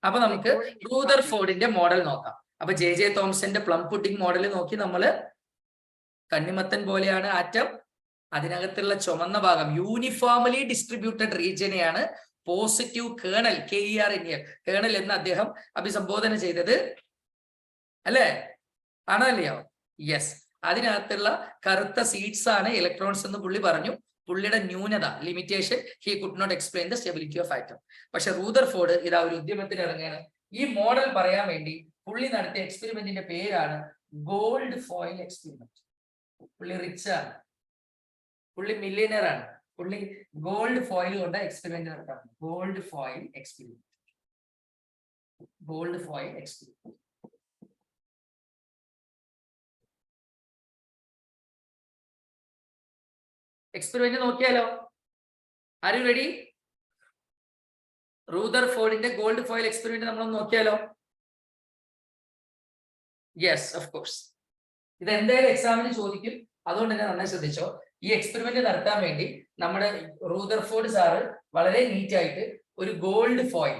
അപ്പൊ നമുക്ക് റൂദർഫോർഡിന്റെ മോഡൽ നോക്കാം. അപ്പൊ ജെ തോംസന്റെ പ്ലം പുഡിംഗ് മോഡൽ നോക്കി നമ്മള് കണ്ണിമത്തൻ പോലെയാണ് ആറ്റം, അതിനകത്തുള്ള ചുമന്ന ഭാഗം യൂണിഫോംലി ഡിസ്ട്രിബ്യൂട്ടഡ് റീജിയനെയാണ് പോസിറ്റീവ് കേണൽ കേണൽ എന്ന് അദ്ദേഹം അഭിസംബോധന ചെയ്തത് അല്ലേ? ആണോ അല്ലയോ? യെസ്. അതിനകത്തുള്ള കറുത്ത സീഡ്സ് ആണ് ഇലക്ട്രോൺസ് എന്ന് പുള്ളി പറഞ്ഞു. പുള്ളിയുടെ ന്യൂനത, limitation, he could not explain the stability of atom. പക്ഷെ റൂദർഫോർഡ് ഇതാ ഒരു ഉദ്യമത്തിന് ഇറങ്ങുകയാണ്. ഈ മോഡൽ പറയാൻ വേണ്ടി പുള്ളി നടത്തിയ എക്സ്പെരിമെന്റിന്റെ പേരാണ് ഗോൾഡ് ഫോയിൽ എക്സ്പെരിമെന്റ്. പുള്ളി റിച്ച് ആണ്, പുള്ളി മില്ലിയനർ ആണ്. പുള്ളി ഗോൾഡ് ഫോയിൽ കൊണ്ട് എക്സ്പെരിമെന്റ് നടത്താം. Gold foil experiment. Gold foil experiment. Experiment നോക്കിയാലോ? Are you ready? റൂദർഫോർഡിന്റെ ഗോൾഡ് ഫോയിൽ എക്സ്പെരിമെന്റ് നമ്മളൊന്ന് നോക്കിയാലോ? Yes, of course. ഇത് എന്തായാലും എക്സാമിന് ചോദിക്കും, അതുകൊണ്ട് തന്നെ നന്നായി ശ്രദ്ധിച്ചോ. ഈ എക്സ്പെരിമെന്റ് നടത്താൻ വേണ്ടി നമ്മുടെ റൂദർഫോർഡ് സാറ് വളരെ നീറ്റ് ആയിട്ട് ഒരു ഗോൾഡ് ഫോയിൽ,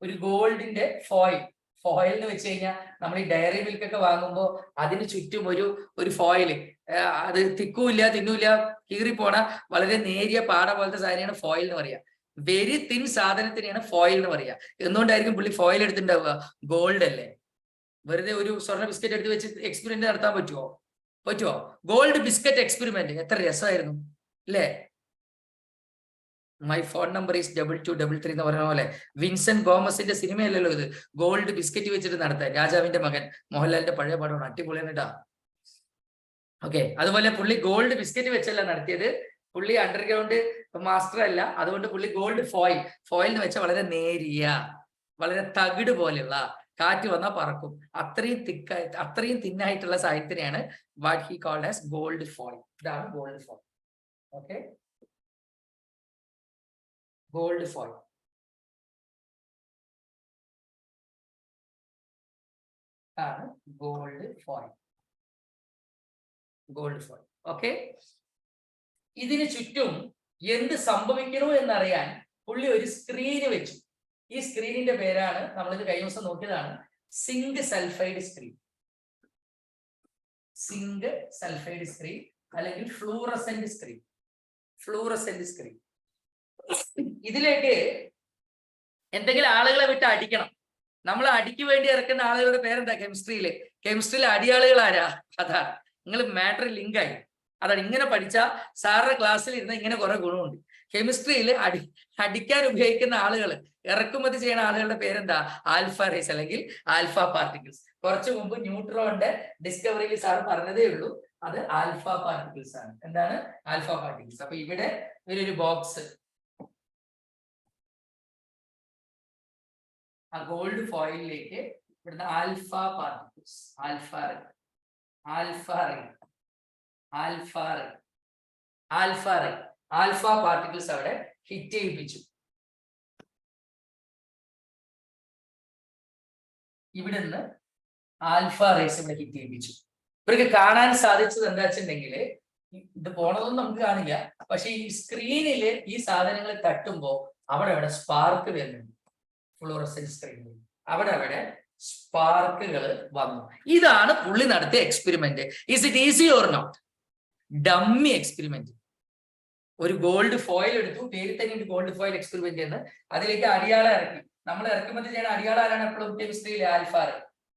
ഒരു ഗോൾഡിന്റെ ഫോയിൽ എന്ന് വെച്ച് കഴിഞ്ഞാൽ നമ്മൾ ഈ ഡയറി മിൽക്ക് ഒക്കെ വാങ്ങുമ്പോൾ അതിന് ചുറ്റും ഒരു ഫോയില്, അത് തിക്കൂല്ല തിന്നൂല്ല കീറിപ്പോണ വളരെ നേരിയ പാട പോലത്തെ സാധനമാണ് ഫോയിൽ എന്ന് പറയാ. വെരി തിൻ സാധനത്തിനെയാണ് ഫോയിൽ എന്ന് പറയാ. എന്തുകൊണ്ടായിരിക്കും പുള്ളി ഫോയിൽ എടുത്തിട്ടുണ്ടാവുക? ഗോൾഡ് അല്ലേ. വെറുതെ ഒരു സ്വർണ്ണ ബിസ്ക്കറ്റ് എടുത്ത് വെച്ച് എക്സ്പെരിമെന്റ് നടത്താൻ പറ്റുമോ? ഗോൾഡ് ബിസ്ക്കറ്റ് എക്സ്പെരിമെന്റ് എത്ര രസമായിരുന്നു അല്ലേ? മൈ ഫോൺ നമ്പർ ഈസ് 2233 എന്ന് പറഞ്ഞ പോലെ വിൻസെന്റ് ഗോമസിന്റെ സിനിമയല്ലല്ലോ ഇത്. ഗോൾഡ് ബിസ്ക്കറ്റ് വെച്ചിട്ട് നടത്താൻ. രാജാവിന്റെ മകൻ, മോഹൻലാലിന്റെ പഴയ പടമാണ്, അടിപൊളിയാണിട്ടാ. ഓക്കെ, അതുപോലെ പുള്ളി ഗോൾഡ് ബിസ്ക്കറ്റ് വെച്ചല്ല നടത്തിയത്. പുള്ളി അണ്ടർഗ്രൗണ്ട് മാസ്റ്റർ അല്ല, അതുകൊണ്ട് പുള്ളി ഗോൾഡ് ഫോയിൽ എന്ന് വെച്ചാൽ വളരെ നേരിയ, വളരെ തകിട് പോലെയുള്ള, കാറ്റ് വന്നാൽ പറക്കും, അത്രയും തിന്നായിട്ടുള്ള സാധനത്തിനെയാണ് what he called as gold foil. ഇതാണ് gold foil. Okay, gold foil. ആണ് ഗോൾഡ് ഫോയിൽ. ഓക്കെ, ഇതിന് ചുറ്റും എന്ത് സംഭവിക്കണോ എന്നറിയാൻ പുള്ളി ഒരു സ്ക്രീന് വെച്ചു. ഈ സ്ക്രീനിന്റെ പേരാണ്, നമ്മളിത് കഴിഞ്ഞ ദിവസം നോക്കിയതാണ്, zinc sulphide screen. Zinc sulphide screen അല്ലെങ്കിൽ ഫ്ലൂറസെന്റ് സ്ക്രീൻ. ഇതിലേക്ക് എന്തെങ്കിലും ആളുകളെ വിട്ട് അടിക്കണം. നമ്മൾ അടിക്ക് വേണ്ടി ഇറക്കുന്ന ആളുകളുടെ പേരെന്താ? കെമിസ്ട്രിയിലെ അടിയാളുകൾ ആരാ? അതാണ്. നിങ്ങൾ മാറ്റർ ലിങ്കായി. അതാണ്. ഇങ്ങനെ പഠിച്ചാൽ സാറിന്റെ ക്ലാസ്സിൽ ഇരുന്ന ഇങ്ങനെ കുറെ ഗുണമുണ്ട്. കെമിസ്ട്രിയിൽ അടിക്കാൻ ഉപയോഗിക്കുന്ന ആളുകൾ, ഇറക്കുമതി ചെയ്യുന്ന ആളുകളുടെ പേരെന്താ? ആൽഫ റേസ് അല്ലെങ്കിൽ ആൽഫ പാർട്ടിക്കിൾസ്. കുറച്ചു മുമ്പ് ന്യൂട്രോണിന്റെ ഡിസ്കവറിയിൽ സാർ പറഞ്ഞതേ ഉള്ളൂ, അത് ആൽഫ പാർട്ടിക്കിൾസ് ആണ്. എന്താണ്? Alpha particles. അപ്പൊ ഇവിടെ ഒരു ബോക്സ്, ആ ഗോൾഡ് ഫോയിലിലേക്ക് ഇവിടുന്ന് ആൽഫ പാർട്ടിക്കിൾസ്, ആൽഫ പാർട്ടിക്കിൾസ് അവിടെ ഹിറ്റ് ചെയ്യിപ്പിച്ചു. ഇവിടുന്ന് ആൽഫ റേസ് ഇവിടെ ഹിറ്റ് ചെയ്യിപ്പിച്ചു. ഇവർക്ക് കാണാൻ സാധിച്ചത് എന്താ വെച്ചിട്ടുണ്ടെങ്കിൽ, ഇത് പോണതൊന്നും നമുക്ക് കാണില്ല, പക്ഷെ ഈ സ്ക്രീനില് ഈ സാധനങ്ങൾ തട്ടുമ്പോ അവിടെ സ്പാർക്ക് വരുന്നുണ്ട്. ഫ്ലൂറസെന്റ് സ്ക്രീനിൽ അവിടെ സ്പാർക്കുകൾ വന്നു. ഇതാണ് പുള്ളി നടത്തിയ experiment. Is it easy or not? Dummy experiment. ഒരു ഗോൾഡ് ഫോയിൽ എടുത്തു, പേര് തന്നെ ഗോൾഡ് ഫോയിൽ എക്സ്പെരിമെന്റ് എന്ന്. അതിലേക്ക് അടിയാളം ഇറക്കി. നമ്മൾ ഇറക്കുമതി ചെയ്യുന്ന അടിയാളാണ് എപ്പോഴും കെമിസ്ട്രിയിലെ ആൽഫാർ.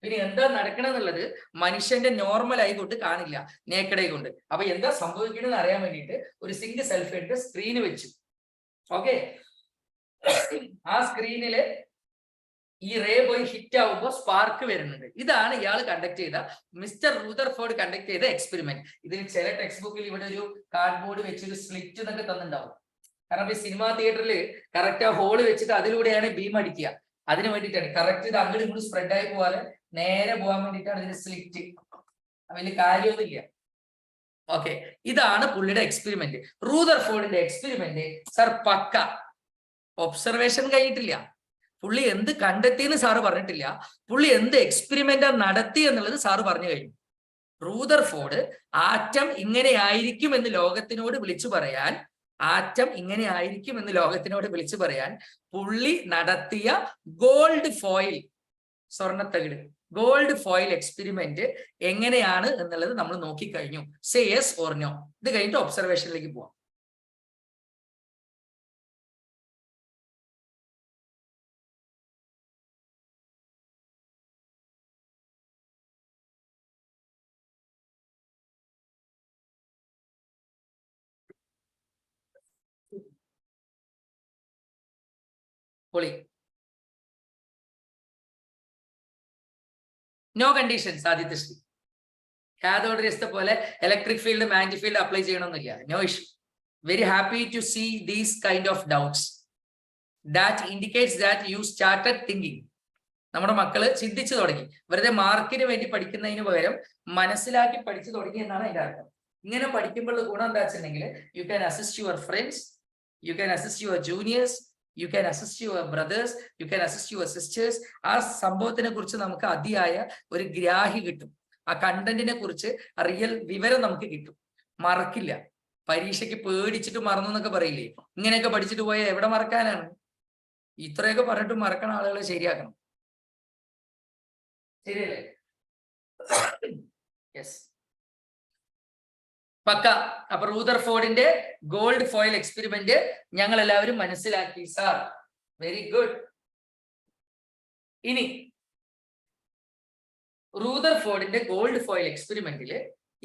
പിന്നെ എന്താ നടക്കണമെന്നുള്ളത് മനുഷ്യന്റെ നോർമൽ ആയി കൊണ്ട് കാണില്ല, നേക്കടായി കൊണ്ട്. അപ്പൊ എന്താ സംഭവിക്കണമെന്ന് അറിയാൻ വേണ്ടിയിട്ട് ഒരു സിങ്ക് സൾഫൈഡിന്റെ സ്ക്രീന് വെച്ചു. ഓക്കെ, ആ സ്ക്രീനില് ഈ റേ പോയി ഹിറ്റ് ആവുമ്പോൾ സ്പാർക്ക് വരുന്നുണ്ട്. ഇതാണ് ഇയാൾ കണ്ടക്ട് ചെയ്ത, മിസ്റ്റർ റൂദർഫോർഡ് കണ്ടക്ട് ചെയ്ത എക്സ്പെരിമെന്റ്. ഇതിൽ ചില ടെക്സ്റ്റ് ബുക്കിൽ ഇവിടെ ഒരു കാർഡ്ബോർഡ് വെച്ചൊരു സ്ലിറ്റ് എന്നൊക്കെ തന്നിട്ടുണ്ടാവും. കാരണം ഈ സിനിമാ തിയേറ്ററിൽ കറക്റ്റ് ആ ഹോള് വെച്ചിട്ട് അതിലൂടെയാണ് ബീം അടിക്കുക. അതിന് വേണ്ടിയിട്ടാണ് കറക്റ്റ് ഇത് അങ്ങോട്ട് ഇങ്ങോട്ട് സ്പ്രെഡ് ആയി പോകാതെ നേരെ പോകാൻ വേണ്ടിയിട്ടാണ് ഇതിന് സ്ലിറ്റ്. വലിയ കാര്യമൊന്നുമില്ല. ഓക്കെ, ഇതാണ് പുള്ളിയുടെ എക്സ്പെരിമെന്റ്. റൂദർഫോർഡിന്റെ എക്സ്പെരിമെന്റ് സർ പക്ക. ഒബ്സർവേഷൻ കഴിഞ്ഞിട്ടില്ല, പുള്ളി എന്ത് കണ്ടെത്തിയെന്ന് സാറ് പറഞ്ഞിട്ടില്ല, പുള്ളി എന്ത് എക്സ്പെരിമെന്റാ നടത്തി എന്നുള്ളത് സാറ് പറഞ്ഞു കഴിഞ്ഞു. റൂദർഫോർഡ് ആറ്റം ഇങ്ങനെ ആയിരിക്കും എന്ന് ലോകത്തിനോട് വിളിച്ചു പറയാൻ ആറ്റം ഇങ്ങനെ ആയിരിക്കും എന്ന് ലോകത്തിനോട് വിളിച്ചു പറയാൻ പുള്ളി നടത്തിയ ഗോൾഡ് ഫോയിൽ, സ്വർണ്ണത്തകിട്, ഗോൾഡ് ഫോയിൽ എക്സ്പെരിമെന്റ് എങ്ങനെയാണ് എന്നുള്ളത് നമ്മൾ നോക്കിക്കഴിഞ്ഞു. Say yes or no. ഇത് കഴിഞ്ഞിട്ട് ഒബ്സർവേഷനിലേക്ക് പോവാം. പൊളി. No conditions. ആദ്യത്തെ ശ്രീ കാഥോഡ് രേസ് പോലെ electric field magnetic field apply ചെയ്യണമെന്നില്ല. No issue. Very happy to see these kind of doubts. That indicates that you started thinking. നമ്മുടെ മക്കള് ചിന്തിച്ചു തുടങ്ങി. വെറുതെ മാർക്കിന് വേണ്ടി പഠിക്കുന്നതിന് പകരം മനസ്സിലാക്കി പഠിച്ചു തുടങ്ങി എന്നാണ് അതിന്റെ അർത്ഥം. ഇങ്ങനെ പഠിക്കുമ്പോൾ ഗുണം എന്താ വെച്ചിട്ടുണ്ടെങ്കിൽ you can assist your friends, you can assist your juniors, you can assist your brothers, you can assist your sisters. ആ സംഭവത്തിനെ കുറിച്ച് നമുക്ക് അതിയായ ഒരു ഗ്രാഹി കിട്ടും. ആ കണ്ടന്റിനെ കുറിച്ച് റിയൽ വിവരം നമുക്ക് കിട്ടും. മറക്കില്ല. പരീക്ഷയ്ക്ക് പേടിച്ചിട്ട് മറന്നു എന്നൊക്കെ പറയില്ലേ, ഇങ്ങനെയൊക്കെ പഠിച്ചിട്ട് പോയാൽ എവിടെ മറക്കാനാണ്? ഇത്രയൊക്കെ പറഞ്ഞിട്ട് മറക്കണ ആളുകളെ ശരിയാക്കണം. ശരിയല്ലേ? യെസ്, പക്ക. അപ്പൊ റൂദർഫോർഡിന്റെ ഗോൾഡ് ഫോയിൽ എക്സ്പെരിമെന്റ് ഞങ്ങൾ എല്ലാവരും മനസ്സിലാക്കി സാർ. Very good. ഇനി റൂദർഫോർഡിന്റെ ഗോൾഡ് ഫോയിൽ എക്സ്പെരിമെന്റില്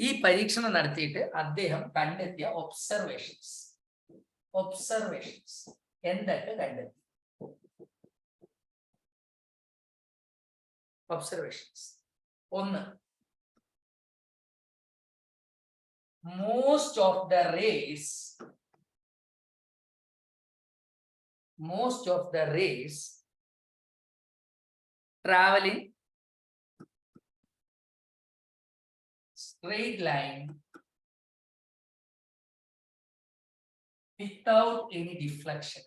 ഈ പരീക്ഷണം നടത്തിയിട്ട് അദ്ദേഹം കണ്ടെത്തിയ ഒബ്സർവേഷൻസ് എന്തൊക്കെ കണ്ടെത്തി? ഒബ്സർവേഷൻസ് ഒന്ന്, most of the rays traveling straight line without any deflection.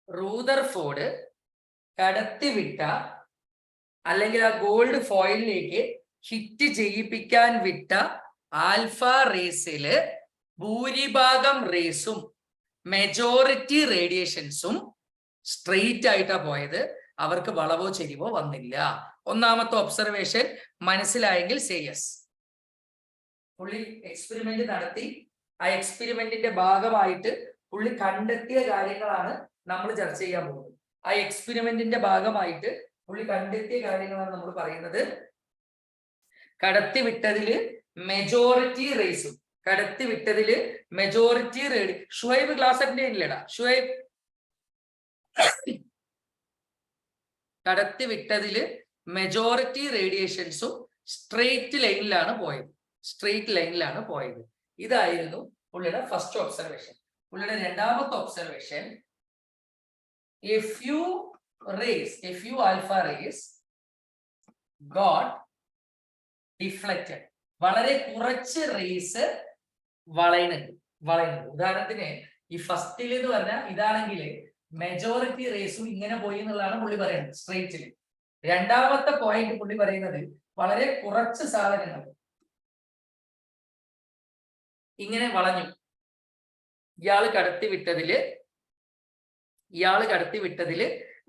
Rutherford കടത്തിവിട്ട അല്ലെങ്കിൽ ആ ഗോൾഡ് ഫോയിലിലേക്ക് ഹിറ്റ് ചെയ്യിപ്പിക്കാൻ വിട്ട ആൽഫ റേസില് ഭൂരിഭാഗം റേസും മെജോറിറ്റി റേഡിയേഷൻസും സ്ട്രെയിറ്റ് ആയിട്ടാ പോയത്. അവർക്ക് വളവോ ചെരിവോ വന്നില്ല. ഒന്നാമത്തെ ഒബ്സർവേഷൻ മനസ്സിലായെങ്കിൽ സേ യെസ്. പുള്ളി എക്സ്പെരിമെന്റ് നടത്തി. ആ എക്സ്പെരിമെന്റിന്റെ ഭാഗമായിട്ട് പുള്ളി കണ്ടെത്തിയ കാര്യങ്ങളാണ് നമ്മൾ ചർച്ച ചെയ്യാൻ പോകുന്നത്. ആ എക്സ്പെരിമെന്റിന്റെ ഭാഗമായിട്ട് പുള്ളി കണ്ടെത്തിയ കാര്യങ്ങളാണ് നമ്മൾ പറയുന്നത്. കടത്തിവിട്ടതില് മെജോറിറ്റി റേസും ഷുഹൈബ് ക്ലാസ് അറ്റൻഡ് ഇല്ലടാ ഷുഹൈബ്. കടത്തിവിട്ടതില് മെജോറിറ്റി റേഡിയേഷൻസും സ്ട്രെയിറ്റ് ലൈനിലാണ് പോയത്. ഇതായിരുന്നു പുള്ളിയുടെ ഫസ്റ്റ് ഒബ്സർവേഷൻ. പുള്ളിയുടെ രണ്ടാമത്തെ observation, a few alpha rays got deflected. വളരെ കുറച്ച് റേസ് വളയുന്നുണ്ട്. ഉദാഹരണത്തിന് ഈ ഫസ്റ്റിൽ എന്ന് പറഞ്ഞാൽ ഇതാണെങ്കിൽ മെജോറിറ്റി റേസും ഇങ്ങനെ പോയി എന്നുള്ളതാണ് പുള്ളി പറയുന്നത് സ്ട്രെയിറ്റില്. രണ്ടാമത്തെ പോയിന്റ് പുള്ളി പറയുന്നത് വളരെ കുറച്ച് സാധനങ്ങൾ ഇങ്ങനെ വളഞ്ഞു. ഇയാള് കടത്തിവിട്ടതില്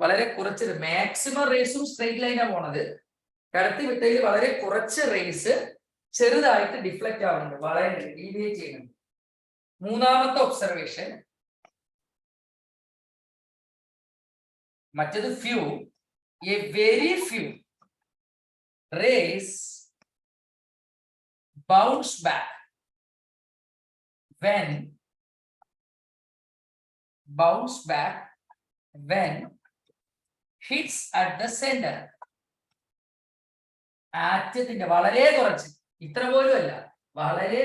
വളരെ കുറച്ച്, മാക്സിമം റേസും സ്ട്രെയിറ്റ് ലൈനാണ് പോണത്. കടത്തിവിട്ടതിൽ വളരെ കുറച്ച് റേസ് ചെറുതായിട്ട് ഡിഫ്ലക്റ്റ് ആവുന്നുണ്ട്, വളയുന്നുണ്ട്, ഡീവിയേറ്റ് ചെയ്യുന്നുണ്ട്. മൂന്നാമത്തെ ഒബ്സർവേഷൻ, മറ്റത് a very few rays bounce back when hits at the center. ആറ്റത്തിന്റെ വളരെ കുറച്ച്, ഇത്ര പോലും അല്ല, വളരെ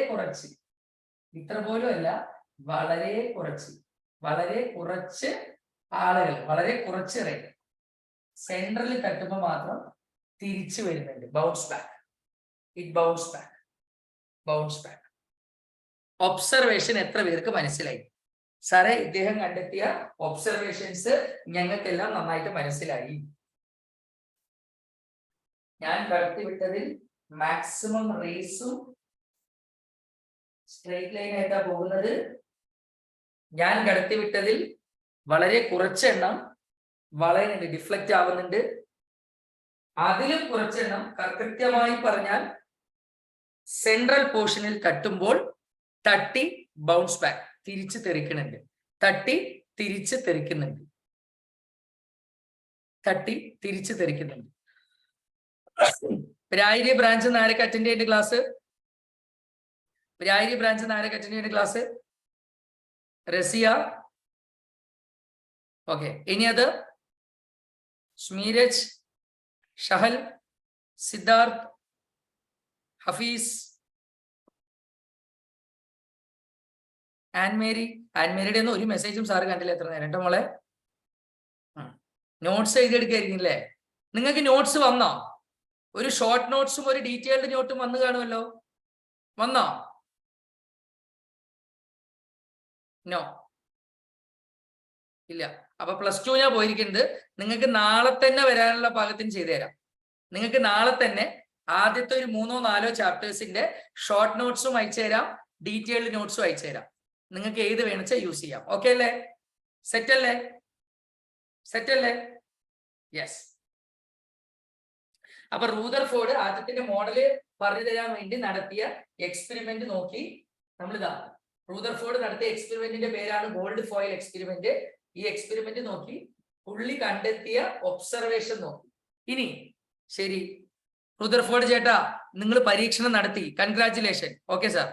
കുറച്ച് ആളുകൾ, വളരെ കുറച്ച് റേറ്റ് സെൻട്രലിൽ തട്ടുമ്പോൾ മാത്രം തിരിച്ചു വരുന്നുണ്ട്. Bounce back. ഒബ്സർവേഷൻ എത്ര പേർക്ക് മനസ്സിലായി? സാറേ, ഇദ്ദേഹം കണ്ടെത്തിയ ഒബ്സർവേഷൻസ് ഞങ്ങൾക്കെല്ലാം നന്നായിട്ട് മനസ്സിലായി. ഞാൻ കടത്തിവിട്ടതിൽ മാക്സിമം റേസും സ്ട്രെയിറ്റ് ലൈൻ ആയിട്ടാ പോകുന്നത്. ഞാൻ കടത്തിവിട്ടതിൽ വളരെ കുറച്ചെണ്ണം വളയുന്നുണ്ട്, ഡിഫ്ലക്റ്റ് ആവുന്നുണ്ട്. അതിലും കുറച്ചെണ്ണം കൃത്യമായി പറഞ്ഞാൽ സെൻട്രൽ പോർഷനിൽ തട്ടുമ്പോൾ തട്ടി ബൗൺസ് ബാക്ക്, തിരിച്ച് തെറിക്കുന്നുണ്ട്. തട്ടി തിരിച്ച് തെറിക്കുന്നുണ്ട്. തട്ടി തിരിച്ച് തെറിക്കുന്നുണ്ട്. രായിരി ബ്രാഞ്ച് ആരൊക്കെ അറ്റൻഡ് ചെയ്യേണ്ട ക്ലാസ്? രായിരി ബ്രാഞ്ച് ആരൊക്കെ അറ്റൻഡ് ചെയ്യേണ്ട ക്ലാസ്? റസിയ, ഓക്കെ. ഇനി അത് സ്മീരജ്, ഷഹൽ, സിദ്ധാർത്ഥ്, ഹഫീസ്, ആൻമേരി. ആൻമേരിയുടെ ഒന്നും ഒരു മെസ്സേജും സാറ് കണ്ടില്ല എത്ര നേരം കേട്ടോ മോളെ. നോട്ട്സ് എഴുതിയെടുക്കായിരിക്കും അല്ലേ? നിങ്ങൾക്ക് നോട്ട്സ് വന്നോ? ഒരു ഷോർട്ട് നോട്ട്സും ഒരു ഡീറ്റെയിൽഡ് നോട്ടും വന്നു കാണുമല്ലോ. വന്നോ? നോ, ഇല്ല. അപ്പൊ +2 ഞാൻ പോയിരിക്കുന്നത്. നിങ്ങൾക്ക് നാളെ തന്നെ വരാനുള്ള പാകത്തിന് ചെയ്തു തരാം. നിങ്ങൾക്ക് നാളെ തന്നെ ആദ്യത്തെ ഒരു 3-4 ചാപ്റ്റേഴ്സിന്റെ ഷോർട്ട് നോട്ട്സും അയച്ചു തരാം, ഡീറ്റെയിൽഡ് നോട്ട്സും അയച്ചു തരാം. നിങ്ങൾക്ക് ഏത് വേണമെച്ചാൽ യൂസ് ചെയ്യാം. ഓക്കെ അല്ലേ? സെറ്റ് അല്ലേ? സെറ്റ് അല്ലേ? യെസ്. അപ്പൊ റൂദർഫോർഡ് ആറ്റത്തിന്റെ മോഡല് പറഞ്ഞു തരാൻ വേണ്ടി നടത്തിയ എക്സ്പെരിമെന്റ് നോക്കി നമ്മളിതാ. റൂദർഫോർഡ് നടത്തിയ എക്സ്പെരിമെന്റിന്റെ പേരാണ് ഗോൾഡ് ഫോയിൽ എക്സ്പെരിമെന്റ്. ഈ എക്സ്പെരിമെന്റ് നോക്കി പുള്ളി കണ്ടെത്തിയ ഒബ്സർവേഷൻ നോക്കി. ഇനി ശരി, റൂദർഫോർഡ് ചേട്ടാ നിങ്ങൾ പരീക്ഷണം നടത്തി, കൺഗ്രാറ്റുലേഷൻ. Okay sir.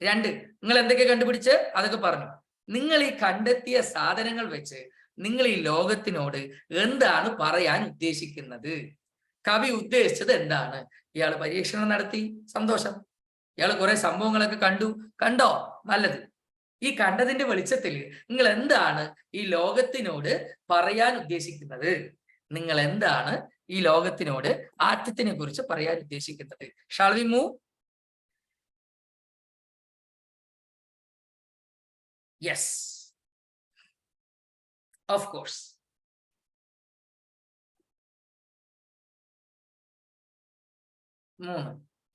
2, നിങ്ങൾ എന്തൊക്കെ കണ്ടുപിടിച്ച് അതൊക്കെ പറഞ്ഞു. നിങ്ങൾ ഈ കണ്ടെത്തിയ സാധനങ്ങൾ വെച്ച് നിങ്ങൾ ഈ ലോകത്തിനോട് എന്താണ് പറയാൻ ഉദ്ദേശിക്കുന്നത്? കവി ഉദ്ദേശിച്ചത് എന്താണ്? ഇയാൾ പരീക്ഷണം നടത്തി, സന്തോഷം. ഇയാൾ കുറെ സംഭവങ്ങളൊക്കെ കണ്ടോ? നല്ലത്. ഈ കണ്ടതിന്റെ വെളിച്ചത്തിൽ നിങ്ങൾ എന്താണ് ഈ ലോകത്തിനോട് പറയാൻ ഉദ്ദേശിക്കുന്നത്? നിങ്ങൾ എന്താണ് ഈ ലോകത്തിനോട് ആറ്റത്തിനെ കുറിച്ച് പറയാൻ ഉദ്ദേശിക്കുന്നത്? Shall we move? Yes, of course.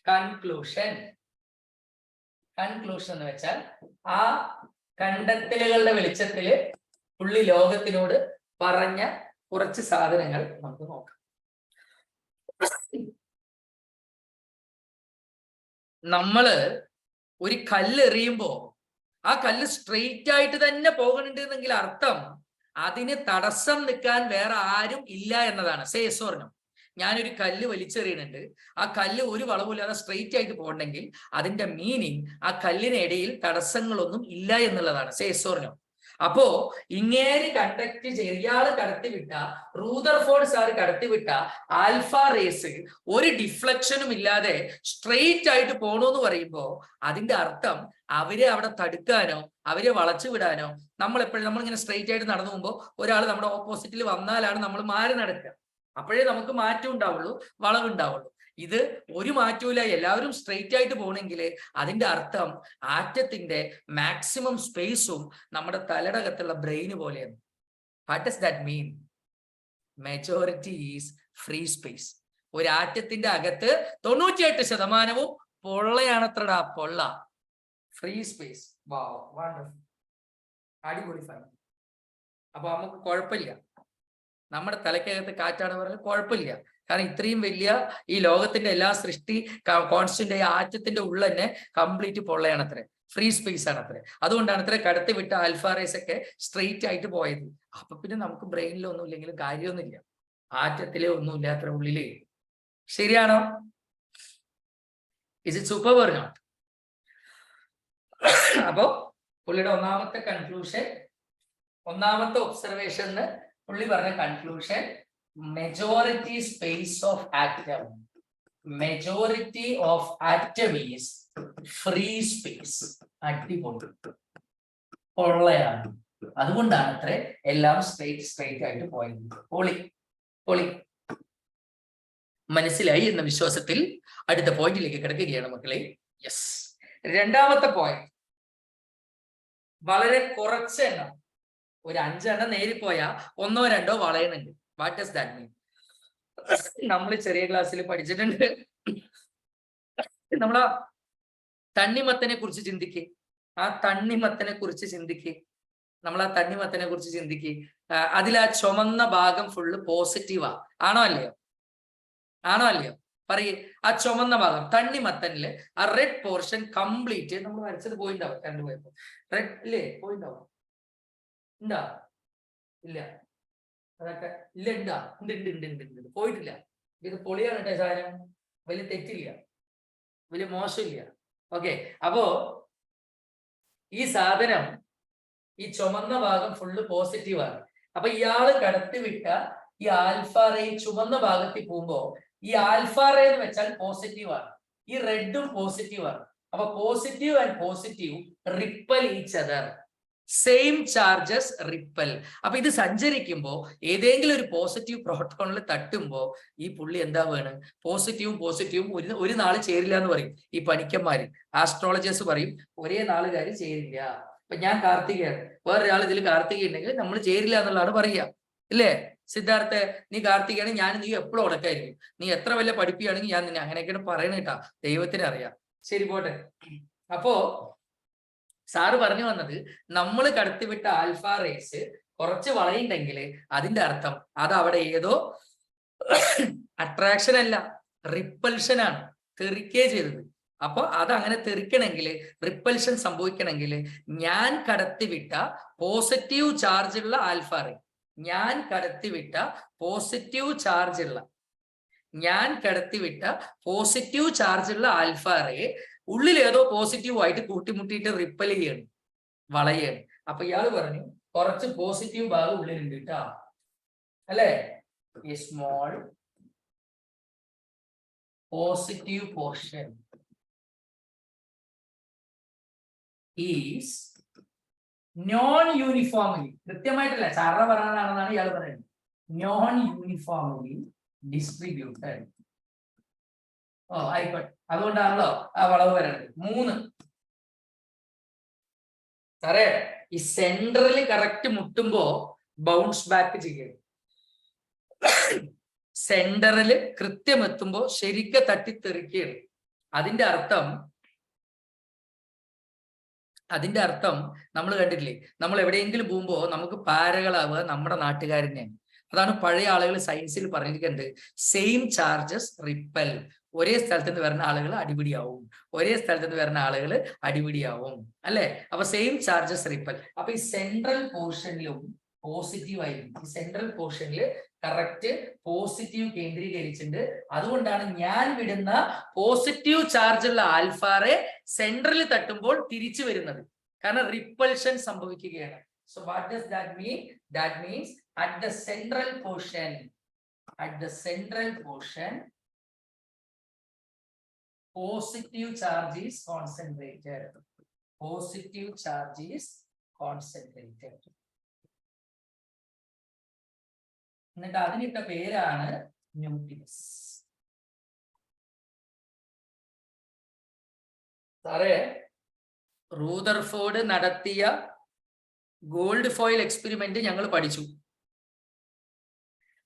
Conclusion. Conclusion എന്ന് വെച്ചാൽ ആ കണ്ടെത്തലുകളുടെ വെളിച്ചത്തില് പുള്ളി ലോകത്തിനോട് പറഞ്ഞ കുറച്ച് സാധനങ്ങൾ നമുക്ക് നോക്കാം. നമ്മള് ഒരു കല്ല് എറിയുമ്പോ ആ കല്ല് സ്ട്രെയിറ്റ് ആയിട്ട് തന്നെ പോകണുണ്ടെന്നെങ്കിൽ അർത്ഥം അതിന് തടസ്സം നിൽക്കാൻ വേറെ ആരും ഇല്ല എന്നതാണ്. സേസ്വർണം. ഞാനൊരു കല്ല് വലിച്ചെറിയുന്നുണ്ട്, ആ കല്ല് ഒരു വളവില്ലാതെ സ്ട്രെയിറ്റ് ആയിട്ട് പോകണമെങ്കിൽ അതിന്റെ മീനിങ് ആ കല്ലിനിടയിൽ തടസ്സങ്ങളൊന്നും ഇല്ല എന്നുള്ളതാണ്. സേസ്വർണം. അപ്പോ ഇങ്ങേര് കണ്ടക്ട് ചെയ്ത് ഇയാള് കടത്തിവിട്ട, റൂദർഫോർഡ് സാർ കടത്തിവിട്ട ആൽഫ റേസ് ഒരു ഡിഫ്ലക്ഷനും ഇല്ലാതെ സ്ട്രെയിറ്റ് ആയിട്ട് പോണോന്ന് പറയുമ്പോ അതിന്റെ അർത്ഥം അവരെ അവിടെ തടുക്കാനോ അവരെ വളച്ചു വിടാനോ നമ്മളിങ്ങനെ സ്ട്രെയിറ്റ് ആയിട്ട് നടന്നു പോകുമ്പോൾ ഒരാൾ നമ്മുടെ ഓപ്പോസിറ്റിൽ വന്നാലാണ് നമ്മൾ മാറി നടക്കുക. അപ്പോഴേ നമുക്ക് മാറ്റം ഉണ്ടാവുള്ളൂ, വളവുണ്ടാവുള്ളൂ. ഇത് ഒരു മാറ്റവുമില്ല, എല്ലാവരും സ്ട്രെയിറ്റ് ആയിട്ട് പോകണമെങ്കിൽ അതിന്റെ അർത്ഥം ആറ്റത്തിന്റെ മാക്സിമം സ്പേസും നമ്മുടെ തലടകത്തുള്ള ബ്രെയിന് പോലെയാണ്. What does that mean? Majority is free space. ഒരു ആറ്റത്തിന്റെ അകത്ത് 98% പൊള്ളയാണത്രടാ, പൊള്ള. Free space. വാവ്, വണ്ടർഫുൾ, അടിപൊളി ഫൈൻ. അപ്പൊ നമുക്ക് കുഴപ്പമില്ല, നമ്മുടെ തലക്കകത്ത് കാറ്റാണ് പറഞ്ഞത് കുഴപ്പമില്ല. കാരണം ഇത്രയും വലിയ ഈ ലോകത്തിന്റെ എല്ലാ സൃഷ്ടി കോൺസ്റ്റന്റ് ആറ്റത്തിന്റെ ഉള്ളിൽ തന്നെ കംപ്ലീറ്റ് പൊള്ളയാണത്രേ, ഫ്രീ സ്പേസ് ആണത്രേ. അതുകൊണ്ടാണ് അത്ര കടത്തി വിട്ട ആൽഫ റേസ് ഒക്കെ സ്ട്രെയിറ്റ് ആയിട്ട് പോയത്. അപ്പൊ പിന്നെ നമുക്ക് ബ്രെയിനിൽ ഒന്നും ഇല്ലെങ്കിലും കാര്യമൊന്നുമില്ല, ആറ്റത്തിലെ ഒന്നുമില്ല അത്ര ഉള്ളിലേ. ശരിയാണോ? Is it super or not? അപ്പോ പുള്ളിയുടെ ഒന്നാമത്തെ കൺക്ലൂഷൻ, ഒന്നാമത്തെ ഒബ്സർവേഷന് പുള്ളി പറഞ്ഞ conclusion, majority space of atom, majority of atom is free space. അടിപൊളി, പൊള്ളയാണ്. അതുകൊണ്ടാണ് അത്ര എല്ലാം സ്ട്രെയിറ്റ് ആയിട്ട് പോയത്. പൊളി പൊളി. മനസ്സിലായി എന്ന വിശ്വാസത്തിൽ അടുത്ത പോയിന്റിലേക്ക് കിടക്കുകയാണ് മക്കളെ. യെസ്. രണ്ടാമത്തെ പോയിന്റ്, വളരെ കുറച്ച് എണ്ണം, ഒരു 5 എണ്ണം നേരിപ്പോയാ 1-2 വളയുന്നുണ്ട്. What does that mean? നമ്മൾ ചെറിയ ക്ലാസ്സിൽ പഠിച്ചിട്ടുണ്ട്. നമ്മളാ തണ്ണിമത്തനെ കുറിച്ച് ചിന്തിക്കേ, ആ തണ്ണിമത്തനെ കുറിച്ച് ചിന്തിക്കേ, നമ്മൾ ആ തണ്ണിമത്തനെ കുറിച്ച് ചിന്തിക്കേ. അതിൽ ആ ചുമന്ന ഭാഗം ഫുള്ള് പോസിറ്റീവാ, ആണോ അല്ലയോ? ആണോ അല്ലയോ? പറയേ. ആ ചുമന്ന ഭാഗം തണ്ണിമത്തനില് ആ റെഡ് പോർഷൻ കംപ്ലീറ്റ് നമ്മൾ വരച്ചത് പോയിണ്ടാവും. കറണ്ട് പോയപ്പോ റെഡ് ഇല്ലേ? പോയിണ്ടാവും. ഉണ്ടാ? ഇല്ല. അതൊക്കെ ഇല്ല. ഉണ്ടാ? ഉണ്ട് ഉണ്ട് ഉണ്ട് ഉണ്ട് ഉണ്ട്. പോയിട്ടില്ല. ഇത് പൊളിയാണ് കേട്ടോ സാധനം. വലിയ തെറ്റില്ല, വലിയ മോശമില്ല. ഓക്കെ. അപ്പോ ഈ സാധനം, ഈ ചുമന്ന ഭാഗം ഫുള്ള് പോസിറ്റീവാണ്. അപ്പൊ ഇയാള് കടത്തിവിട്ട ഈ ആൽഫ റേ ചുമന്ന ഭാഗത്തിൽ പോകുമ്പോ ഈ ആൽഫ റേ എന്ന് വെച്ചാൽ പോസിറ്റീവാണ്, ഈ റെഡും പോസിറ്റീവാണ്. അപ്പൊ positive and positive ripple each other, same charges ripple. അപ്പൊ ഇത് സഞ്ചരിക്കുമ്പോ ഏതെങ്കിലും ഒരു പോസിറ്റീവ് പ്രോട്ടോണിൽ തട്ടുമ്പോ ഈ പുള്ളി എന്താ വേണം? പോസിറ്റീവും പോസിറ്റീവും ഒരു നാള് ചേരില്ല എന്ന് പറയും ഈ പണിക്കന്മാര്, ആസ്ട്രോളജേഴ്സ് പറയും ഒരേ നാളുകാര് ചേരില്ല. ഇപ്പൊ ഞാൻ കാർത്തികയാണ്, വേറൊരാൾ ഇതിൽ കാർത്തിക ഉണ്ടെങ്കിൽ നമ്മൾ ചേരില്ല എന്നുള്ളതാണ് പറയുക, ഇല്ലേ? സിദ്ധാർത്ഥ, നീ കാർത്തികയാണ്, ഞാൻ നീ എപ്പോഴും ഉടക്കായിരിക്കും, നീ എത്ര വലിയ പഠിപ്പിയാണെങ്കിൽ ഞാൻ നിന്നെ, അങ്ങനെയൊക്കെയാണ് പറയണ കേട്ടാ, ദൈവത്തിന് അറിയാം. ശരി, പോട്ടെ. അപ്പോ സാറ് പറഞ്ഞു വന്നത്, നമ്മൾ കടത്തിവിട്ട ആൽഫ റേസ് കുറച്ച് വളയുണ്ടെങ്കിൽ അതിന്റെ അർത്ഥം അത് അവിടെ ഏതോ അട്രാക്ഷൻ അല്ല, റിപ്പൽഷൻ ആണ്, തെറിക്കേ ചെയ്തത്. അപ്പൊ അത് അങ്ങനെ തെറിക്കണമെങ്കിൽ, റിപ്പൽഷൻ സംഭവിക്കണമെങ്കിൽ ഞാൻ കടത്തിവിട്ട പോസിറ്റീവ് ചാർജുള്ള ആൽഫ റേ, ഞാൻ കടത്തിവിട്ട പോസിറ്റീവ് ചാർജുള്ള ആൽഫ റേ ഉള്ളിൽ ഏതോ പോസിറ്റീവ് ആയിട്ട് കൂട്ടിമുട്ടിയിട്ട് റിപ്പൽ ചെയ്യാണ്, വളയാണ്. അപ്പൊ ഇയാള് പറഞ്ഞു കുറച്ച് പോസിറ്റീവ് ഭാഗം ഉള്ളിലുണ്ട് കേട്ടാ, അല്ലേ? ഈ small positive portion is non uniformly, കൃത്യമായിട്ടല്ല, സാറിന് പറയാനാണെന്നാണ് ഇയാൾ പറയുന്നത്, നോൺ യൂണിഫോംലി ഡിസ്ട്രിബ്യൂട്ടഡ്. ഓ ആയിക്കോട്ടെ, അതുകൊണ്ടാണല്ലോ ആ വളവ് വരണത്. 3 സാറേ, ഈ സെൻട്രൽ കറക്റ്റ് മുട്ടുമ്പോ ബൗൺസ് ബാക്ക് ചെയ്യണം. സെന്ററിൽ കൃത്യം എത്തുമ്പോ ശരിക്കും തട്ടിത്തെറിക്കുകയാണ്. അതിന്റെ അർത്ഥം നമ്മൾ കണ്ടിട്ടില്ലേ, നമ്മൾ എവിടെയെങ്കിലും പോകുമ്പോ നമുക്ക് പാരകളാവുക നമ്മുടെ നാട്ടുകാരനെയാണ്. അതാണ് പഴയ ആളുകൾ സയൻസിൽ പറഞ്ഞിരിക്കുന്നത്, സെയിം ചാർജസ് റിപ്പൽ. ഒരേ സ്ഥലത്ത് നിന്ന് വരുന്ന ആളുകൾ അടിപിടിയാവും, അല്ലെ? അപ്പൊ സെയിം ചാർജസ് റിപ്പൽ. അപ്പൊ ഈ സെൻട്രൽ പോർഷനിലും പോസിറ്റീവ് ആയിരിക്കും. ഈ സെൻട്രൽ പോർഷനിൽ കറക്റ്റ് പോസിറ്റീവ് കേന്ദ്രീകരിച്ചിട്ടുണ്ട്. അതുകൊണ്ടാണ് ഞാൻ വിടുന്ന പോസിറ്റീവ് ചാർജുള്ള ആൽഫ റേ സെൻട്രലിൽ തട്ടുമ്പോൾ തിരിച്ചു വരുന്നത്, കാരണം റിപ്പൽഷൻ സംഭവിക്കുകയാണ്. So what does that mean? That means at the central portion, positive charge is concentrated. എന്നിട്ട് അതിനിട്ട പേരാണ് ന്യൂക്ലിയസ്. സാറേ, റൂദർഫോർഡ് നടത്തിയ ഗോൾഡ് ഫോയിൽ എക്സ്പെരിമെന്റ് ഞങ്ങൾ പഠിച്ചു.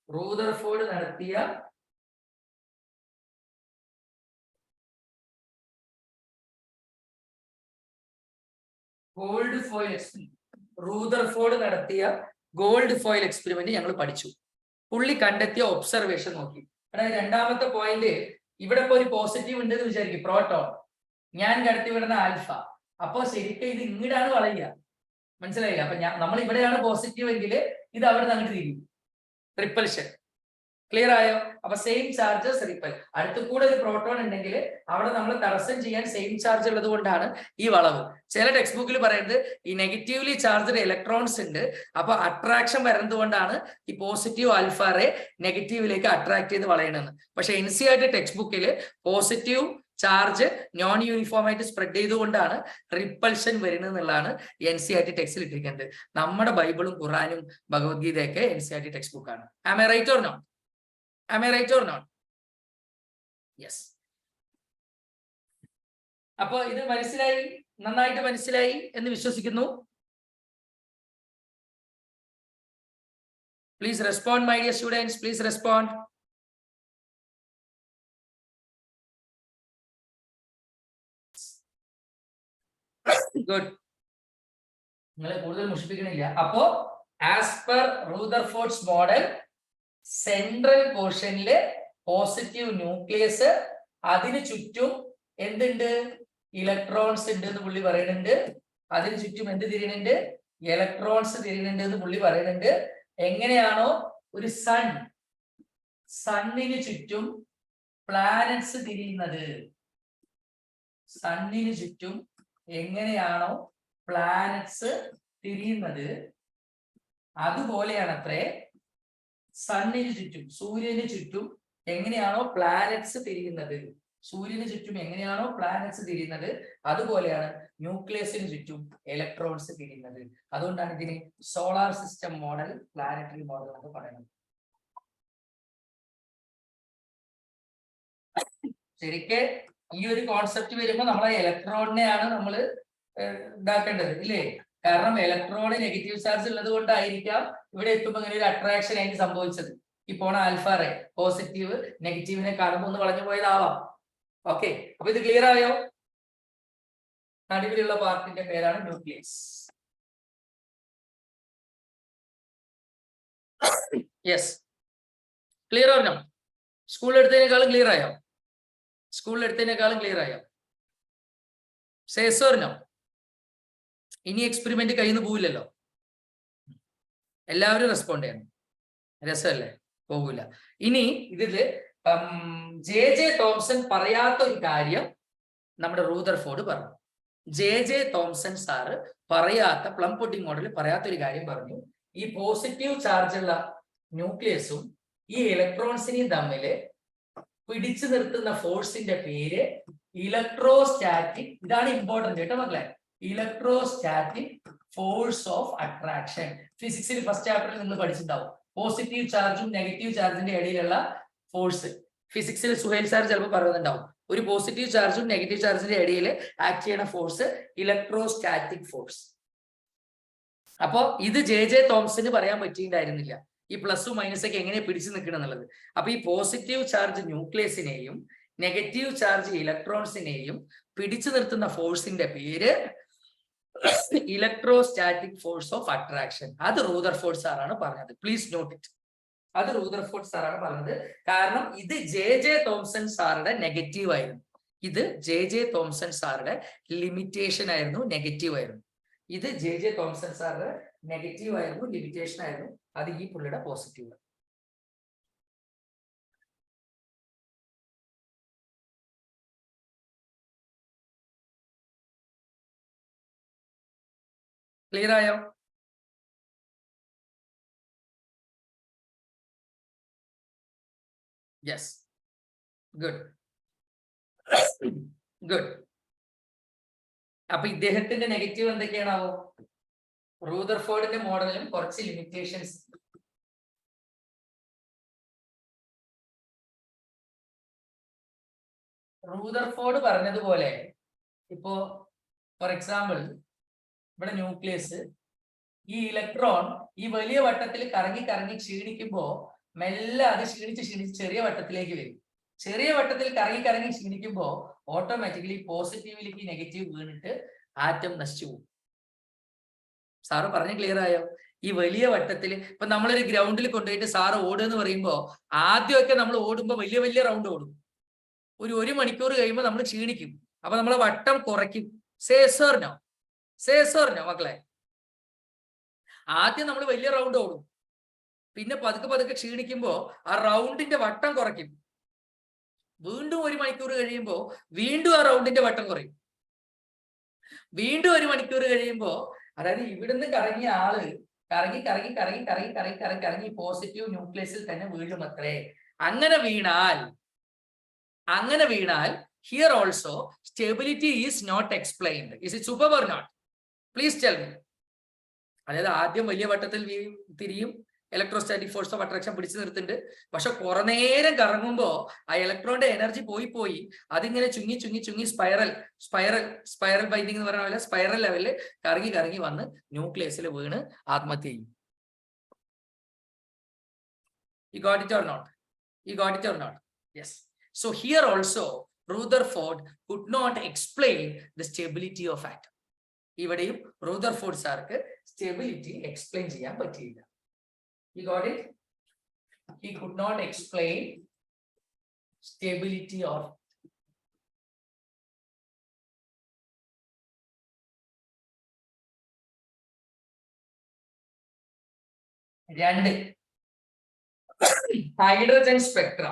റൂദർഫോർഡ് നടത്തിയ ഗോൾഡ് ഫോയിൽ എക്സ്പെരിമെന്റ് ഞങ്ങൾ പഠിച്ചു. പുള്ളി കണ്ടെത്തിയ ഒബ്സർവേഷൻ നോക്കി. അതായത് രണ്ടാമത്തെ പോയിന്റ്, ഇവിടെ ഇപ്പൊ ഒരു പോസിറ്റീവ് ഉണ്ട് എന്ന് വിചാരിക്കും, പ്രോട്ടോൺ, ഞാൻ കടത്തിവിടുന്ന ആൽഫ. അപ്പൊ ശരിക്കും ഇത് ഇങ്ങോട്ടാണ് വളയുക, മനസ്സിലായില്ല? അപ്പൊ നമ്മൾ ഇവിടെയാണ് പോസിറ്റീവ് എങ്കിൽ ഇത് അവിടെ നിന്ന് അങ്ങോട്ട് തിരിയും, റിപ്പൽഷൻ. ക്ലിയർ ആയോ? അപ്പൊ സെയിം ചാർജസ് റിപ്പൽ. അടുത്ത് കൂടെ ഒരു പ്രോട്ടോൺ ഉണ്ടെങ്കിൽ അവിടെ നമ്മൾ തടസ്സം ചെയ്യാൻ സെയിം ചാർജ് ഉള്ളത് കൊണ്ടാണ് ഈ വളവ്. ചില ടെക്സ്റ്റ് ബുക്കിൽ പറയുന്നത് ഈ നെഗറ്റീവ്ലി ചാർജ്ഡ് ഇലക്ട്രോൺസ് ഉണ്ട്, അപ്പൊ അട്രാക്ഷൻ വരുന്നത് കൊണ്ടാണ് ഈ പോസിറ്റീവ് ആൽഫ റേ നെഗറ്റീവിലേക്ക് അട്രാക്ട് ചെയ്ത് വളയണമെന്ന്. പക്ഷെ NCERT ടെക്സ്റ്റ് ബുക്കിൽ പോസിറ്റീവ് ചാർജ് നോൺ യൂണിഫോം ആയിട്ട് സ്പ്രെഡ് ചെയ്തുകൊണ്ടാണ് റിപ്പൽഷൻ വരുന്നത് എന്നുള്ളതാണ് NCERT ടെക്സ്റ്റിൽ ഇട്ടിരിക്കുന്നത്. നമ്മുടെ ബൈബിളും ഖുറാനും ഭഗവത്ഗീതയൊക്കെ NCERT ടെക്സ്റ്റ് ബുക്കാണ്. Am I right or not? Yes. അപ്പൊ ഇത് നന്നായിട്ട് മനസ്സിലായി എന്ന് വിശ്വസിക്കുന്നു. Please respond, my dear students. Please respond. Good. നിങ്ങളെ കൂടുതൽ മുഷിപ്പിക്കണില്ല. അപ്പോ as per Rutherford's model central പോർഷനില് പോസിറ്റീവ് ന്യൂക്ലിയസ്, അതിന് ചുറ്റും എന്തുണ്ട്? ഇലക്ട്രോൺസ് ഉണ്ട് എന്ന് പുള്ളി പറയുന്നുണ്ട്. അതിന് ചുറ്റും എന്ത് തിരിയുന്നുണ്ട്? ഇലക്ട്രോൺസ് തിരിയുന്നുണ്ട് എന്ന് പുള്ളി പറയുന്നുണ്ട്. എങ്ങനെയാണോ ഒരു സണ്ണിന് ചുറ്റും പ്ലാനറ്റ്സ് തിരിയുന്നത്, സണ്ണിന് ചുറ്റും എങ്ങനെയാണോ പ്ലാനറ്റ്സ് തിരിയുന്നത്, അതുപോലെയാണ് അത്രേ സണ്ണിന് ചുറ്റും, സൂര്യന് ചുറ്റും എങ്ങനെയാണോ പ്ലാനറ്റ്സ് തിരിയുന്നത്, സൂര്യന് ചുറ്റും എങ്ങനെയാണോ പ്ലാനറ്റ്സ് തിരിയുന്നത്, അതുപോലെയാണ് ന്യൂക്ലിയസിന് ചുറ്റും ഇലക്ട്രോൺസ് തിരിയുന്നത്. അതുകൊണ്ടാണ് ഇതിന് solar system model, planetary model എന്ന് പറയുന്നത്. ശരിക്ക് ഈ ഒരു കോൺസെപ്റ്റ് വരുമ്പോൾ നമ്മളെ ഇലക്ട്രോണിനെയാണ് നമ്മൾ ഇതാക്കേണ്ടത്, ഇല്ലേ? കാരണം ഇലക്ട്രോണ് നെഗറ്റീവ് ചാർജ് ഉള്ളത് കൊണ്ടായിരിക്കാം ഇവിടെ എത്തുമ്പോൾ ഇങ്ങനെ ഒരു അട്രാക്ഷൻ അതിന് സംഭവിച്ചത്. ഈ പോണ ആൽഫ റേ പോസിറ്റീവ് നെഗറ്റീവിനെ കാണുമ്പോൾ ഒന്ന് വളഞ്ഞു പോയതാവാം. ഓക്കെ, അപ്പൊ ഇത് ക്ലിയർ ആയോ? നടുവിലുള്ള പാർട്ടിന്റെ പേരാണ് ന്യൂക്ലിയസ്. യെസ്, ക്ലിയർ ആണോ? സ്കൂളിൽ എടുത്തതിനേക്കാളും ക്ലിയർ ആയോ? സ്കൂളിൽ എടുത്തതിനേക്കാളും ക്ലിയർ ആയോ? സേസോറിനോ? ഇനി എക്സ്പെരിമെന്റ് കയ്യിൽ നിന്ന് പോവില്ലല്ലോ, എല്ലാവരും റെസ്പോണ്ട് ചെയ്യണം. രസമല്ലേ? പോകില്ല. ഇനി ഇതില് ജെ തോംസൺ പറയാത്ത ഒരു കാര്യം നമ്മുടെ റൂദർഫോർഡ് പറഞ്ഞു. ജെ തോംസൺ സാറ് പറയാത്ത, പ്ലം പുഡിംഗ് മോഡലിൽ പറയാത്ത ഒരു കാര്യം പറഞ്ഞു. ഈ പോസിറ്റീവ് ചാർജുള്ള ന്യൂക്ലിയസും ഈ ഇലക്ട്രോൺസിനെയും തമ്മിൽ പിടിച്ചു നിർത്തുന്ന ഫോഴ്സിന്റെ പേര് ഇലക്ട്രോസ്റ്റാറ്റിക്. ഇതാണ് ഇമ്പോർട്ടന്റ് കേട്ടോ മക്കളെ, ഇലക്ട്രോസ്റ്റാറ്റിക് ഫോഴ്സ് ഓഫ് അട്രാക്ഷൻ. ഫിസിക്സിൽ ഫസ്റ്റ് ചാപ്റ്ററിൽ നിങ്ങൾ പഠിച്ചിട്ടുണ്ടാവും. പോസിറ്റീവ് ചാർജും നെഗറ്റീവ് ചാർജിന്റെ ഇടയിലുള്ള ഫോഴ്സ്. ഫിസിക്സിൽ സുഹേൽ സാർ ചിലപ്പോൾ പറയുന്നുണ്ടാവും, ഒരു പോസിറ്റീവ് ചാർജും നെഗറ്റീവ് ചാർജിന്റെ ഇടയിൽ ആക്ട് ചെയ്യുന്ന ഫോഴ്സ് ഇലക്ട്രോസ്റ്റാറ്റിക് ഫോഴ്സ്. അപ്പോ ഇത് ജെ തോംസന് പറയാൻ പറ്റിയിട്ടുണ്ടായിരുന്നില്ല, ഈ പ്ലസും മൈനസൊക്കെ എങ്ങനെ പിടിച്ചു നിൽക്കണം എന്നുള്ളത്. അപ്പൊ ഈ പോസിറ്റീവ് ചാർജ് ന്യൂക്ലിയസിനെയും നെഗറ്റീവ് ചാർജ് ഇലക്ട്രോൺസിനെയും പിടിച്ചു നിർത്തുന്ന ഫോഴ്സിന്റെ പേര് ഇലക്ട്രോസ്റ്റാറ്റിക് ഫോഴ്സ് ഓഫ് അട്രാക്ഷൻ. അത് റൂദർഫോർഡ് സാറാണ് പറഞ്ഞത്. Please note it. അത് റൂദർഫോർഡ് സാറാണ് പറഞ്ഞത്. കാരണം ഇത് ജെ തോംസൺ സാറുടെ നെഗറ്റീവ് ആയിരുന്നു, ഇത് ജെ തോംസൺ സാറുടെ ലിമിറ്റേഷൻ ആയിരുന്നു, നെഗറ്റീവ് ആയിരുന്നു. ഇത് ജെ തോംസൺ സാറുടെ നെഗറ്റീവ് ആയിരുന്നു, ലിമിറ്റേഷൻ ആയിരുന്നു. അത് ഈ പുള്ളിയുടെ പോസിറ്റീവ്. ക്ലിയർ ആയോ? Yes, good good. അപ്പൊ ഇദ്ദേഹത്തിന്റെ നെഗറ്റീവ് എന്തൊക്കെയാണാവോ? റൂദർഫോർഡിന്റെ മോഡലിലും കുറച്ച് ലിമിറ്റേഷൻസ്. റൂദർഫോർഡ് പറഞ്ഞതുപോലെ ഇപ്പോ ഫോർ എക്സാമ്പിൾ ഇവിടെ ന്യൂക്ലിയസ്, ഈ ഇലക്ട്രോൺ ഈ വലിയ വട്ടത്തിൽ കറങ്ങി കറങ്ങി ക്ഷീണിക്കുമ്പോ മെല്ലെ അത് ക്ഷീണിച്ച് ചെറിയ വട്ടത്തിലേക്ക് വരും. ചെറിയ വട്ടത്തിൽ കറങ്ങി കറങ്ങി ക്ഷീണിക്കുമ്പോ ഓട്ടോമാറ്റിക്കലി പോസിറ്റീവിലേക്ക് നെഗറ്റീവ് വീണിട്ട് ആറ്റം നശിച്ചു പോകും. സാറ് പറഞ്ഞ ക്ലിയർ ആയോ? ഈ വലിയ വട്ടത്തിൽ ഇപ്പൊ നമ്മളൊരു ഗ്രൗണ്ടിൽ കൊണ്ടുപോയിട്ട് സാറ് ഓടുക പറയുമ്പോ ആദ്യമൊക്കെ നമ്മൾ ഓടുമ്പോ വലിയ വലിയ റൗണ്ട് ഓടും. ഒരു മണിക്കൂർ കഴിയുമ്പോൾ നമ്മൾ ക്ഷീണിക്കും. അപ്പൊ നമ്മളെ വട്ടം കുറയ്ക്കും. സേസോറിനോ മക്കളെ? ആദ്യം നമ്മൾ വലിയ റൗണ്ട് ഓടും, പിന്നെ പതുക്കെ പതുക്കെ ക്ഷീണിക്കുമ്പോ ആ റൗണ്ടിന്റെ വട്ടം കുറയ്ക്കും. വീണ്ടും ഒരു മണിക്കൂർ കഴിയുമ്പോൾ വീണ്ടും ആ റൗണ്ടിന്റെ വട്ടം കുറയും. വീണ്ടും ഒരു മണിക്കൂർ കഴിയുമ്പോ, അതായത് ഇവിടുന്ന് കറങ്ങിയ ആള് കറങ്ങി കറങ്ങി കറങ്ങി കറങ്ങി കറങ്ങി കറങ്ങി കറങ്ങി പോസിറ്റീവ് ന്യൂക്ലിയസിൽ തന്നെ വീഴും അത്രേ. അങ്ങനെ വീണാൽ here also stability is not explained. Is it super or not? Please tell me. അതായത് ആദ്യം വലിയ വട്ടത്തിൽ തിരിയും, ഇലക്ട്രോസ്റ്റാറ്റിക് ഫോഴ്സ് ഓഫ് അട്രാക്ഷൻ പിടിച്ചു നിർത്തുന്നുണ്ട്. പക്ഷെ കുറെ നേരം കറങ്ങുമ്പോ ആ ഇലക്ട്രോണിന്റെ എനർജി പോയി അതിങ്ങനെ ചുങ്ങി സ്പൈറൽ ബൈൻഡിങ് എന്ന് പറയുന്ന പോലെ സ്പൈറൽ ലെവലിൽ കറങ്ങി വന്ന് ന്യൂക്ലിയസിൽ വീണ് ആത്മഹത്യ ചെയ്യും. You got it or not? Yes. So here also Rutherford could not explain the stability of atom. ഇവിടെയും റൂദർഫോർഡ് സാർക്ക് സ്റ്റെബിലിറ്റി എക്സ്പ്ലെയിൻ ചെയ്യാൻ പറ്റിയില്ല. You got it? He could not explain stability of രണ്ട് hydrogen spectra.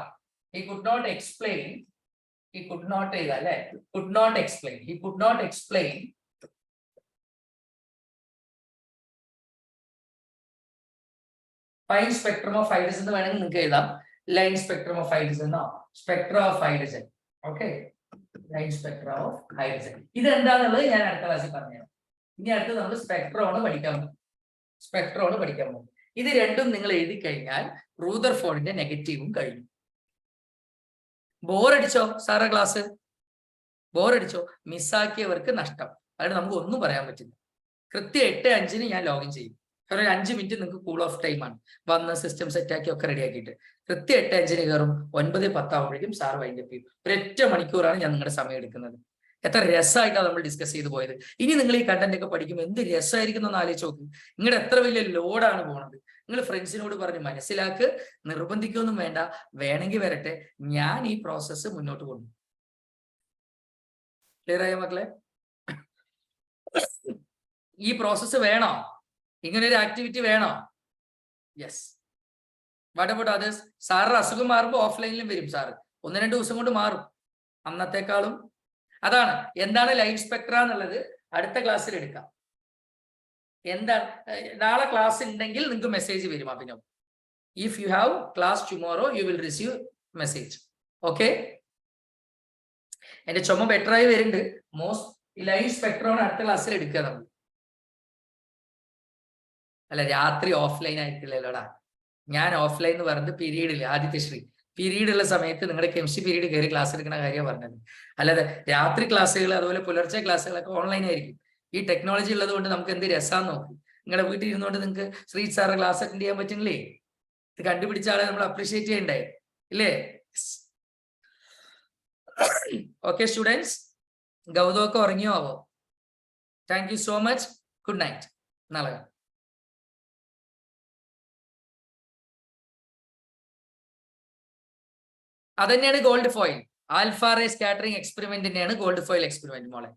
He could not explain. He could not explain. He could not explain fine spectrum of hydrogen എന്ന് വേണമെങ്കിൽ നിങ്ങൾക്ക് എഴുതാം. Line spectrum of hydrogen എന്നോ Spectra of hydrogen. Okay, line Spectra of hydrogen. ഇത് എന്താണെന്നുള്ളത് ഞാൻ അടുത്ത ക്ലാസ്സിൽ പറഞ്ഞുതരാം. ഇനി അടുത്ത് നമ്മൾ സ്പെക്ട്രോണ് പഠിക്കാൻ പോകും. ഇത് രണ്ടും നിങ്ങൾ എഴുതി കഴിഞ്ഞാൽ റൂദർഫോർഡിന്റെ നെഗറ്റീവും കഴിഞ്ഞു. ബോറടിച്ചോ സാറേ ക്ലാസ്? ബോറടിച്ചോ? മിസ്സാക്കിയവർക്ക് നഷ്ടം. അതുകൊണ്ട് നമുക്ക് ഒന്നും പറയാൻ പറ്റില്ല. കൃത്യം 8:05 ഞാൻ ലോഗിൻ ചെയ്യും. കാരണം 5 മിനിറ്റ് നിങ്ങൾക്ക് കൂൾ ഓഫ് ടൈമാണ്. വന്ന് സിസ്റ്റം സെറ്റാക്കി ഒക്കെ റെഡിയാക്കിയിട്ട് കൃത്യം 8:05 കയറും. 9:10 ആകുമ്പോഴേക്കും സാർ വൈൻഡപ്പ് ചെയ്യും. 1 മണിക്കൂറാണ് ഞാൻ നിങ്ങളുടെ സമയം എടുക്കുന്നത്. എത്ര രസമായിട്ടാണ് നമ്മൾ ഡിസ്കസ് ചെയ്ത് പോയത്. ഇനി നിങ്ങൾ ഈ കണ്ടന്റ് ഒക്കെ പഠിക്കുമ്പോൾ എന്ത് രസമായിരിക്കും എന്ന് ആലോചിച്ച് നോക്ക്. നിങ്ങളുടെ എത്ര വലിയ ലോഡാണ് പോണത്. നിങ്ങൾ ഫ്രണ്ട്സിനോട് പറഞ്ഞ് മനസ്സിലാക്ക്. നിർബന്ധിക്കൊന്നും വേണ്ട, വേണമെങ്കിൽ വരട്ടെ. ഞാൻ ഈ പ്രോസസ്സ് മുന്നോട്ട് കൊണ്ടു. ക്ലിയർ ആയ മക്കളെ? ഈ പ്രോസസ്സ് വേണോ? ഇങ്ങനെ ഒരു ആക്ടിവിറ്റി വേണോ? യെസ്. What about others? സാറിന്റെ അസുഖം മാറുമ്പോൾ ഓഫ്ലൈനിലും വരും സാറ്. 1-2 ദിവസം കൊണ്ട് മാറും അന്നത്തെക്കാളും. അതാണ് എന്താണ് ലൈൻ സ്പെക്ട്ര എന്നുള്ളത് അടുത്ത ക്ലാസ്സിൽ എടുക്കാം. എന്താണ് നാളെ ക്ലാസ് ഉണ്ടെങ്കിൽ നിങ്ങൾക്ക് മെസ്സേജ് വരും. Abhinav, if you have class tomorrow you will receive message. Okay, എന്റെ ചുമ ബെറ്ററായി വരുന്നുണ്ട്. ലൈൻ സ്പെക്ട്രോണ് അടുത്ത ക്ലാസ്സിൽ എടുക്കുക നമ്മൾ. അല്ല, രാത്രി ഓഫ്ലൈൻ ആയിരിക്കില്ലല്ലോടാ. ഞാൻ ഓഫ്ലൈൻ എന്ന് പറഞ്ഞത് പീരീഡില്ല. ആദ്യത്തെ പീരീഡ് ഉള്ള സമയത്ത് നിങ്ങളുടെ കെമിസ്ട്രി പീരീഡ് കയറി ക്ലാസ് എടുക്കുന്ന കാര്യമാണ് പറഞ്ഞത്. അല്ലാതെ രാത്രി ക്ലാസ്സുകൾ അതുപോലെ പുലർച്ചെ ക്ലാസ്സുകളൊക്കെ ഓൺലൈൻ ആയിരിക്കും. ഈ ടെക്നോളജി ഉള്ളത് കൊണ്ട് നമുക്ക് എന്ത് രസാന്ന് നോക്കും. നിങ്ങളുടെ വീട്ടിൽ ഇരുന്നുകൊണ്ട് നിങ്ങൾക്ക് ശ്രീജിത്ത് സാറ് ക്ലാസ് അറ്റൻഡ് ചെയ്യാൻ പറ്റുന്നില്ലേ? ഇത് കണ്ടുപിടിച്ച ആളെ നമ്മൾ അപ്രീഷിയേറ്റ് ചെയ്യണ്ടേ, ഇല്ലേ? ഓക്കെ സ്റ്റുഡൻസ്, ഗൗതമൊക്കെ ഉറങ്ങിയോ ആവോ? Thank you so much. Good night. നാളെ അതന്നെയാണ് gold foil. Alpha ray scattering experiment തന്നെയാണ് ഗോൾഡ് ഫോയിൽ എക്സ്പെരിമെന്റ്. മോളെ,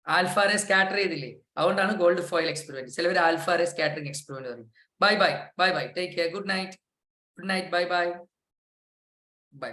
ആൽഫ റേ സ്കാറ്റർ ചെയ്തില്ലേ, അതുകൊണ്ടാണ് ഗോൾഡ് ഫോയിൽ എക്സ്പെരിമെന്റ്. ചിലവർ ആൽഫ റേ സ്കാറ്ററിംഗ് എക്സ്പെരിമെന്റ് പറയും. Bye bye, take care, good night, bye by.